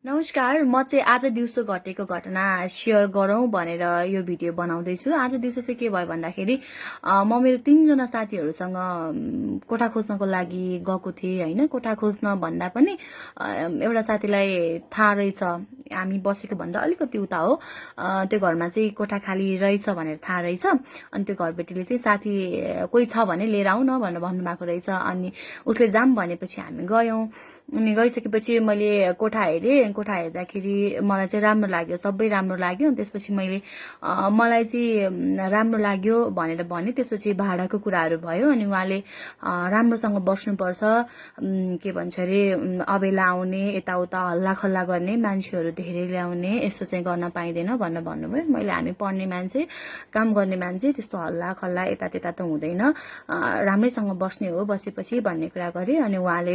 नमस्कार, म चाहिँ आज दिउँसो घटेको घटना सेयर गरौँ भनेर यो भिडियो बनाउँदैछु। आज दिउँसो चाहिँ के भयो भन्दाखेरि म मेरो 3 जना साथीहरूसँग कोठा खोज्नको लागि गएको थिएँ हैन। कोठा खोज्न भन्दा पनि एउटा साथीलाई थाहा रहेछ हामी बसेको भन्दा अलिकति उता हो, त्यो घरमा चाहिँ कोठा खाली रहेछ भनेर थाहा रहेछ। अनि त्यो घरबेटीले चाहिँ साथी कोही छ भने लिएर आऊ न भनेर भन्नुभएको रहेछ। अनि उसले जाम भनेपछि हामी गयौँ। अनि गइसकेपछि मैले कोठा हेरेँ। कोठा हेर्दाखेरि मलाई चाहिँ राम्रो लाग्यो, सबै राम्रो लाग्यो। अनि त्यसपछि मैले मलाई चाहिँ राम्रो लाग्यो भनेर भने। त्यसपछि भाडाको कुराहरू भयो। अनि उहाँले राम्रोसँग बस्नुपर्छ, के भन्छ अरे अबेला आउने, यताउता हल्ला खल्ला गर्ने, मान्छेहरू धेरै ल्याउने, यस्तो चाहिँ गर्न पाइँदैन भनेर भन्नुभयो। मैले हामी पढ्ने मान्छे, काम गर्ने मान्छे, त्यस्तो हल्ला खल्ला यता त्यता त हुँदैन, राम्रैसँग बस्ने हो बसेपछि भन्ने कुरा गरेँ। अनि उहाँले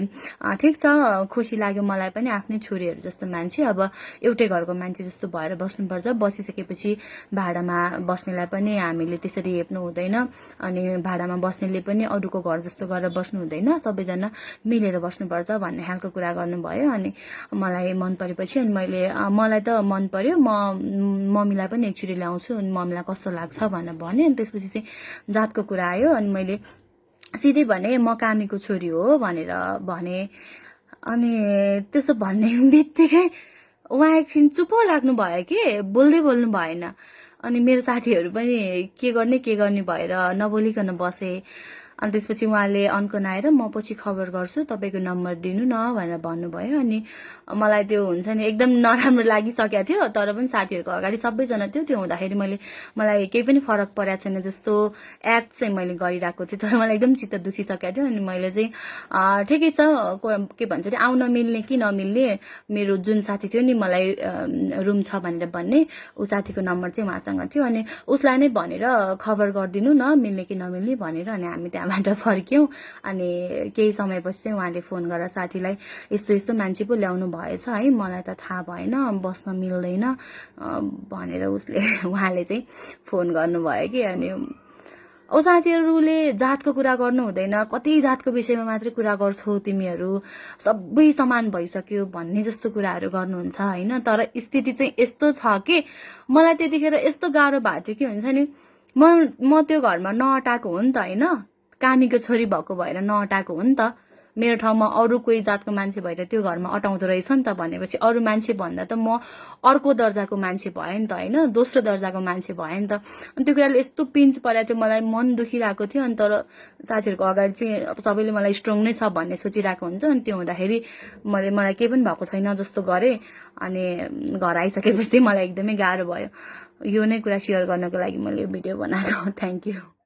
ठिक छ, खुसी लाग्यो मलाई पनि, आफ्नै छोरीहरू जस्तो मान्छे, अब एउटै घरको मान्छे जस्तो भएर बस्नुपर्छ। बसिसकेपछि भाडामा बस्नेलाई पनि हामीले त्यसरी हेप्नु हुँदैन। अनि भाडामा बस्नेले पनि अरूको घर जस्तो गरेर बस्नु हुँदैन, सबैजना मिलेर बस्नुपर्छ भन्ने खालको कुरा गर्नुभयो। अनि मलाई मन परेपछि अनि मलाई त मन पर्यो, म मम्मीलाई पनि एकचोटि ल्याउँछु अनि मम्मीलाई कस्तो लाग्छ भनेर भने। अनि त्यसपछि चाहिँ जातको कुरा आयो। अनि मैले सिधै भने म कामीको छोरी हो भनेर भने। अनि त्यसो भन्ने बित्तिकै उहाँ एकछिन चुप लाग्नु भयो कि बोल्नु भएन। अनि मेरो साथीहरू पनि के गर्ने भएर नबोलिकन बसे। अनि त्यसपछि उहाँले अन्कनाएर म पछि खबर गर्छु, तपाईँको नम्बर दिनु न भनेर भन्नुभयो। अनि मलाई त्यो हुन्छ नि एकदम नराम्रो लागिसकेको थियो, तर पनि साथीहरूको अगाडि सबैजना थियो। त्यो हुँदाखेरि मलाई केही पनि फरक परेको छैन जस्तो एक्ट चाहिँ मैले गरिरहेको थिएँ, तर मलाई एकदम चित्त दुखिसकेको थियो। अनि मैले चाहिँ ठिकै छ, के भन्छ अरे आउन मिल्ने कि नमिल्ने, मेरो जुन साथी थियो नि मलाई रुम छ भनेर भन्ने, ऊ साथीको नम्बर चाहिँ उहाँसँग थियो। अनि उसलाई नै भनेर खबर गरिदिनु न मिल्ने कि नमिल्ने भनेर। अनि हामी त्यहाँबाट फर्क्यौँ। अनि केही समयपछि चाहिँ उहाँले फोन गरेर साथीलाई यस्तो यस्तो मान्छे पो ल्याउनु भएछ है, मलाई त थाहा भएन, बस्न मिल्दैन भनेर उहाँले चाहिँ फोन गर्नुभयो कि। अनि साथीहरूले जातको कुरा गर्नु हुँदैन, कति जातको विषयमा मात्रै कुरा गर्छौ तिमीहरू, सबै समान भइसक्यो भन्ने जस्तो कुराहरू गर्नुहुन्छ हैन। तर स्थिति चाहिँ यस्तो छ कि मलाई त्यतिखेर यस्तो गाह्रो भएको थियो कि हुन्छ नि, म त्यो घरमा नअटाएको हो नि त हैन, कामीको छोरी भएको भएर नअटाएको हो नि त। मेरो ठाउँमा अरू कोही जातको मान्छे भएर त्यो घरमा अटाउँदो रहेछ नि त भनेपछि अरू मान्छे भन्दा त म अर्को दर्जाको मान्छे भएँ नि त हैन, दोस्रो दर्जाको मान्छे भएँ नि त। अनि त्यो कुराले यस्तो पिन्च परेको थियो, मलाई मन दुखिरहेको थियो। अनि तर साथीहरूको अगाडि चाहिँ अब सबैले मलाई स्ट्रङ नै छ भन्ने सोचिरहेको हुन्छ। अनि त्यो हुँदाखेरि मलाई केही पनि भएको छैन जस्तो गरेँ। अनि घर आइसकेपछि मलाई एकदमै गाह्रो भयो। यो नै कुरा सेयर गर्नको लागि मैले यो भिडियो बनाएको। Thank you.